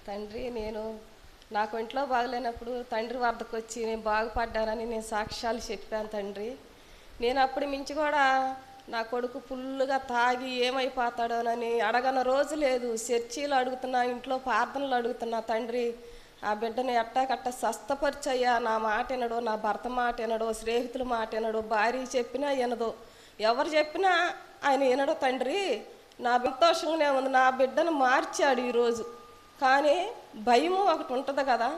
తండ్రి, నాకు ఇంట్లో బాగలేనప్పుడు తండ్రి వద్దకు వచ్చి నేను బాగుపడ్డానని నేను సాక్ష్యాలు చెప్పాను తండ్రి. నేను అప్పటి మించి కూడా నా కొడుకు ఫుల్లుగా తాగి ఏమైపోతాడోనని అడగన రోజు లేదు. చర్చీలు అడుగుతున్నా, ఇంట్లో ప్రార్థనలు అడుగుతున్నా, తండ్రి ఆ బిడ్డను ఎట్టాకట్ట స్వస్థపరిచయ్యా. నా మాట వినడు, నా భర్త మాట వినడు, స్నేహితుల మాట వినడు, భార్య చెప్పినా వినదు, ఎవరు చెప్పినా ఆయన వినడు తండ్రి. నా సంతోషంగానే ఉంది, నా బిడ్డను మార్చాడు ఈరోజు. కానీ భయము ఒకటి ఉంటుంది కదా,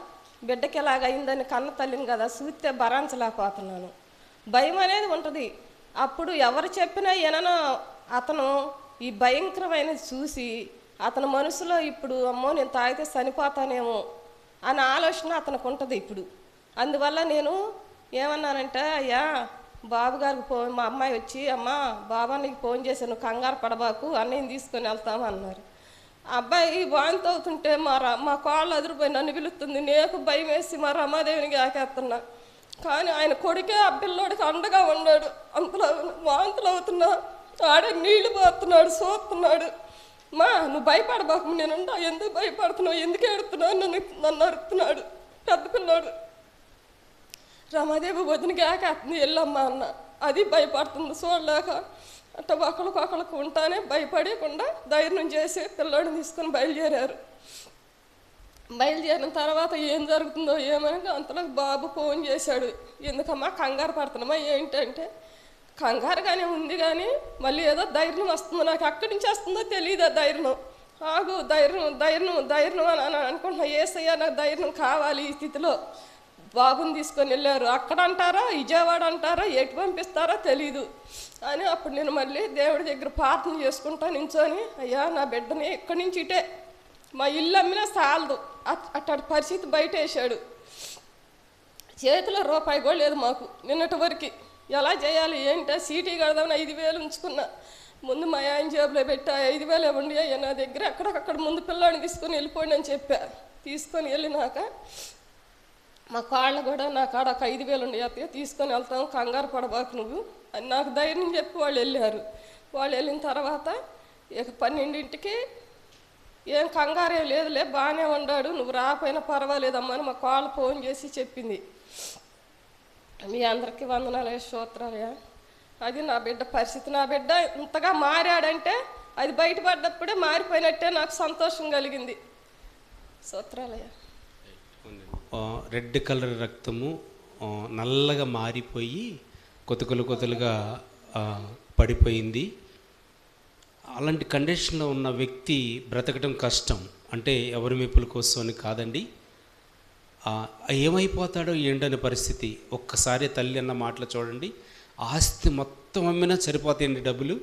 బిడ్డకి ఎలాగైందని, కన్న తల్లిని కదా చూస్తే భరించలేకపోతున్నాను. భయం అనేది ఉంటుంది. అప్పుడు ఎవరు చెప్పినా వినను. అతను ఈ భయంకరమైనది చూసి అతని మనసులో ఇప్పుడు అమ్మో నేను తాగితే చనిపోతానేమో అనే ఆలోచన అతనికి ఉంటుంది ఇప్పుడు. అందువల్ల నేను ఏమన్నానంటే, అయ్యా బాబుగారికి మా అమ్మాయి వచ్చి, అమ్మ బాబా నీకు ఫోన్ చేశాను, కంగారు పడబాకు, అన్నయ్యని తీసుకొని వెళ్తాము అన్నారు. అబ్బాయి వాంతి అవుతుంటే మా కాళ్ళు అదిరిపోయి నన్ను పిలుస్తుంది. నేను భయం వేసి మా రమాదేవినికి ఆకేస్తున్నా. కానీ ఆయన కొడుకే ఆ పిల్లోడికి అండగా ఉన్నాడు. అంతలో వాంతులు అవుతున్నా, ఆడే నీళ్లు పోతున్నాడు, చూస్తున్నాడు. నువ్వు భయపడబాకు, నేనుండా, ఎందుకు భయపడుతున్నావు, ఎందుకు ఏడుతున్నావు, నన్ను అరుస్తున్నాడు పెద్ద పిల్లోడు. రమాదేవి వదినకి ఆకేస్తుంది, వెళ్ళమ్మా అన్న. అది భయపడుతుంది చూడలేక. అట్ట ఒకళ్ళకొకళ్ళకు ఉంటానే భయపడకుండా ధైర్యం చేసి పిల్లోడిని తీసుకొని బయలుదేరారు. బయలుదేరిన తర్వాత ఏం జరుగుతుందో ఏమని అంతలో బాబు ఫోన్ చేశాడు. ఎందుకమ్మా కంగారు పడుతున్నామా ఏంటంటే, కంగారుగానే ఉంది కానీ మళ్ళీ ఏదో ధైర్యం వస్తుంది, నాకు ఎక్కడి నుంచి వస్తుందో తెలియదు. ఆ ధైర్యం ఆగు, ధైర్యం ధైర్యం ధైర్యం అని అనుకుంటున్నా. ఏసయ్యా నాకు ధైర్యం కావాలి ఈ స్థితిలో. బాబుని తీసుకొని వెళ్ళారు. అక్కడ అంటారా, విజయవాడ అంటారా, ఎటు పంపిస్తారో తెలీదు అని అప్పుడు నేను మళ్ళీ దేవుడి దగ్గర ప్రార్థన చేసుకుంటా నించొని, అయ్యా నా బిడ్డని ఇక్కడి నుంచి ఇటే, మా ఇల్లు అమ్మినా చాలదు, అట్టడి పరిస్థితి బయట వేసాడు. చేతిలో రూపాయి కూడా లేదు మాకు నిన్నటి వరకు. ఎలా చేయాలి ఏంటో సీటీ కడదామని 5,000 ఉంచుకున్నా. ముందు మా ఆయన జేబులో పెట్టి 5,000 ఇవ్వండి అయ్యా నా దగ్గర, అక్కడక్కడ ముందు పిల్లాడిని తీసుకొని వెళ్ళిపోండి అని చెప్పా. తీసుకొని వెళ్ళినాక మా కాళ్ళు కూడా నా కాడ ఒక 5,000 ఉండి అత్తయ్య తీసుకొని వెళ్తాము, కంగారు పడబాకు నువ్వు అని నాకు ధైర్యం చెప్పి వాళ్ళు వెళ్ళారు. వాళ్ళు వెళ్ళిన తర్వాత ఇక 12ంటికి ఏం కంగారేం లేదులే, బాగానే ఉన్నాడు, నువ్వు రాకపోయినా పర్వాలేదమ్మా అని మా కాళ్ళు ఫోన్ చేసి చెప్పింది. మీ అందరికీ వందనాలయ్య, స్తోత్రాలయ్య. అది నా బిడ్డ పరిస్థితి. నా బిడ్డ ఇంతగా మారాడంటే అది బయటపడ్డప్పుడే మారిపోయినట్టే నాకు సంతోషం కలిగింది. స్తోత్రాలయ్య. రెడ్ కలర్ రక్తము నల్లగా మారిపోయి కొతులుగా పడిపోయింది. అలాంటి కండిషన్లో ఉన్న వ్యక్తి బ్రతకడం కష్టం. అంటే ఎవరి మెప్పుల కోసం అని కాదండి, ఏమైపోతాడో ఏంటనే పరిస్థితి. ఒక్కసారి తల్లి అన్న మాటలు చూడండి. ఆస్తి మొత్తం అమ్మినా సరిపోతాయండి, డబ్బులు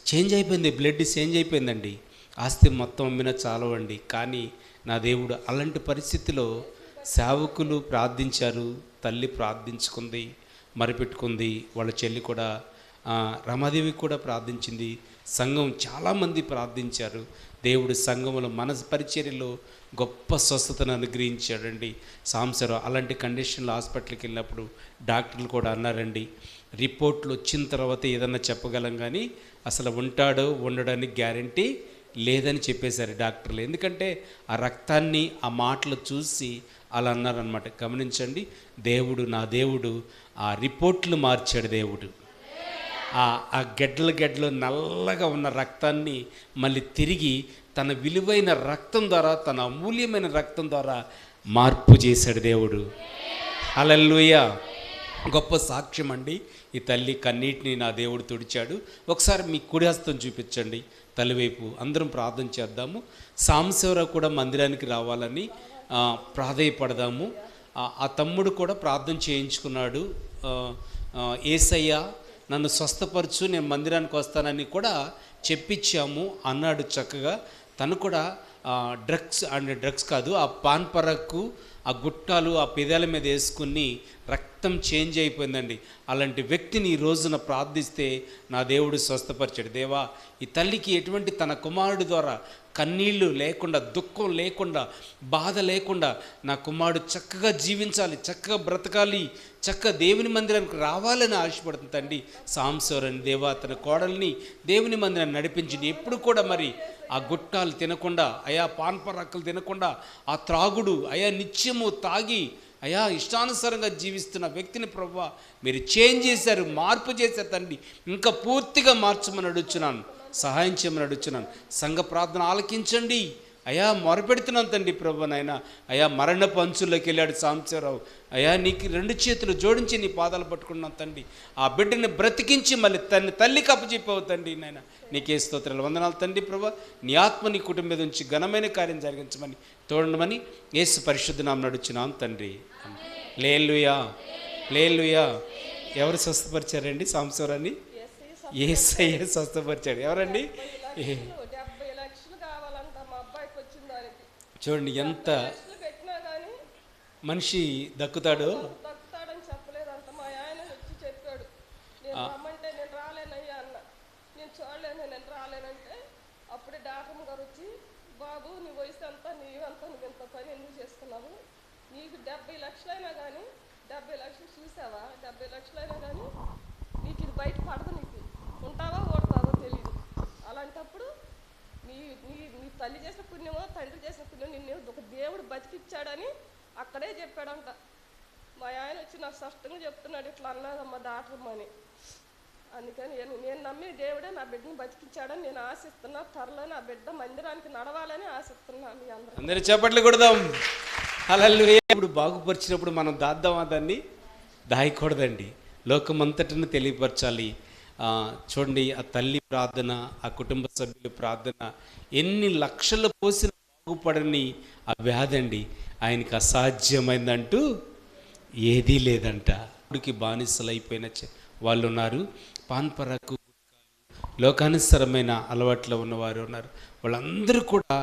చేంజ్ అయిపోయింది, బ్లడ్ చేంజ్ అయిపోయిందండి. ఆస్తి మొత్తం అమ్మినా చాలవండి. కానీ నా దేవుడు అలాంటి పరిస్థితిలో సేవకులు ప్రార్థించారు, తల్లి ప్రార్థించుకుంది, మరిపెట్టుకుంది, వాళ్ళ చెల్లి కూడా రమాదేవి కూడా ప్రార్థించింది, సంఘం చాలామంది ప్రార్థించారు. దేవుడు సంఘంలో మన పరిచర్యలో గొప్ప స్వస్థతను అనుగ్రహించాడండి. సాంసరావు అలాంటి కండిషన్లో హాస్పిటల్కి వెళ్ళినప్పుడు డాక్టర్లు కూడా అన్నారండి, రిపోర్ట్లు వచ్చిన తర్వాత ఏదన్నా చెప్పగలం కానీ అసలు ఉంటాడో ఉండడానికి గ్యారంటీ లేదని చెప్పేశారు డాక్టర్లు. ఎందుకంటే ఆ రక్తాన్ని, ఆ మాటలు చూసి అలా అన్నారనమాట. గమనించండి, దేవుడు, నా దేవుడు ఆ రిపోర్ట్లు మార్చాడు. దేవుడు ఆ గెడ్డలు నల్లగా ఉన్న రక్తాన్ని మళ్ళీ తిరిగి తన విలువైన రక్తం ద్వారా, తన అమూల్యమైన రక్తం ద్వారా మార్పు చేశాడు దేవుడు. హల్లెలూయా. గొప్ప సాక్ష్యం అండి. ఈ తల్లి కన్నీటిని నా దేవుడు తుడిచాడు. ఒకసారి మీ కుడి హస్తం చూపించండి తల్లివైపు. అందరం ప్రార్థన చేద్దాము. సాంబశివరావు కూడా మందిరానికి రావాలని ప్రాధేయపడదాము. ఆ తమ్ముడు కూడా ప్రార్థన చేయించుకున్నాడు. యేసయ్య నన్ను స్వస్థపరచు, నేను మందిరానికి వస్తానని కూడా చెప్పించాము అన్నాడు చక్కగా. తను కూడా డ్రగ్స్ కాదు, ఆ పాన్ పరకు ఆ గుట్టాలు ఆ పెదాల మీద వేసుకుని రక్తం చేంజ్ అయిపోయిందండి. అలాంటి వ్యక్తిని ఈ రోజున ప్రార్థిస్తే నా దేవుడు స్వస్థపరిచాడు. దేవా, ఈ తల్లికి ఎటువంటి తన కుమారుడు ద్వారా కన్నీళ్ళు లేకుండా, దుఃఖం లేకుండా, బాధ లేకుండా నా కుమారుడు చక్కగా జీవించాలి, చక్కగా బ్రతకాలి, చక్కగా దేవుని మందిరానికి రావాలని ఆశపడుతుంది తండ్రి. సాంసోరని దేవా, తన కోడల్ని దేవుని మందిరాన్ని నడిపించింది. ఎప్పుడు కూడా మరి ఆ గుట్టాలు తినకుండా, అయా పాన్పరాకులు తినకుండా, ఆ త్రాగుడు అయా నిత్యము తాగి అయా ఇష్టానుసారంగా జీవిస్తున్న వ్యక్తిని ప్రభువా మీరు చేంజ్ చేశారు, మార్పు చేశారు తండ్రి. ఇంకా పూర్తిగా మార్చమని అడుగుచున్నాను, సహాయం చేయమని అడుగుచున్నాను. సంఘ ప్రార్థన ఆలకించండి అయా, మొరపెడుతున్నాను తండ్రి. ప్రభు నాయన అయా, మరణపు అంచుల్లోకి వెళ్ళాడు సాంబశివరావు. అయా, నీకు 2 చేతులు జోడించి నీ పాదాలు పట్టుకున్నాను తండ్రి. ఆ బిడ్డని బ్రతికించి మళ్ళీ తల్లికి అప్పచెప్పావు తండ్రి. నాయన నీకే స్తోత్రాలు, వందనాలు తండ్రి. ప్రభు నీ ఆత్మ నీ కుటుంబం మీద ఉంచి ఘనమైన కార్యం జరిగించమని, తోడమని యేసు పరిశుద్ధ నామమున అడుగుచున్నాను తండ్రి. హల్లెలూయా, హల్లెలూయా. ఎవరు స్వస్థపరిచారండి సాంబశివరాన్ని? యేసయ్య స్వస్థపరిచాడు. ఎవరండి? 70 లక్షలు కావాలంట మా అబ్బాయికి వచ్చిన దానికి. చూడండి ఎంత పెట్టినా కానీ మనిషి దక్కుతాడో. దక్కుతాడని చెప్పలేదంట. మా ఆయన వచ్చి చెప్పాడు, నేను రమ్మంటే నేను రాలేనయ్యా అన్న. నేను చూడలేను, నేను రాలేనంటే అప్పుడే డాక్టర్ గారు వచ్చి, బాబు నీ వయసు అంతా నీవంతా నువ్వు ఇంత పని ఎందుకు చేస్తున్నావు? నీకు 70 లక్షలైనా కానీ, 70 లక్షలు చూసావా? 70 లక్షలైనా కానీ నీకు ఇది బయట పడదు, నీకు ఉంటావో ఓడతావో తెలియదు. అలాంటప్పుడు నీ నీ నీ తల్లి చేసిన పుణ్యమో తండ్రి చేసిన పుణ్యం నిన్ను ఒక దేవుడు బతికిచ్చాడని అక్కడే చెప్పాడంట. మా ఆయన వచ్చి నాకు స్పష్టంగా చెప్తున్నాడు, ఇట్లా అన్నాదమ్మా డాక్టర్ అని. అందుకని నేను నమ్మి దేవుడే నా బిడ్డను బతికించాడని నేను ఆశిస్తున్నా. త్వరలో నా బిడ్డ మందిరానికి నడవాలని ఆశిస్తున్నా. మీ అందరూ చెప్పట్లు కొడదాం. హల్లెలూయా. ఇప్పుడు బాగుపరిచినప్పుడు మనం దాద్దామా? దాన్ని దాయకూడదండి, లోకమంతటిని తెలియపరచాలి. చూడండి, ఆ తల్లి ప్రార్థన, ఆ కుటుంబ సభ్యుల ప్రార్థన, ఎన్ని లక్షలు పోసిన బాగుపడని ఆ వ్యాధి అండి, ఆయనకి అసాధ్యమైందంటూ ఏదీ లేదంట. ఇప్పటికి బానిసలు అయిపోయిన వాళ్ళు ఉన్నారు, పాన్పరకు లోకానుసరమైన అలవాట్లో ఉన్నవారు ఉన్నారు. వాళ్ళందరూ కూడా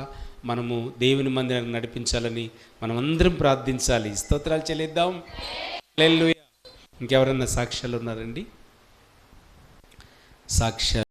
మనము దేవుని మందిరాన్ని నడిపించాలని మనమందరం ప్రార్థించాలి. స్తోత్రాలు చెల్లిద్దాం. హల్లెలూయా. ఇంకెవరన్నా సాక్ష్యాలు ఉన్నారండి? సాక్ష్యాలు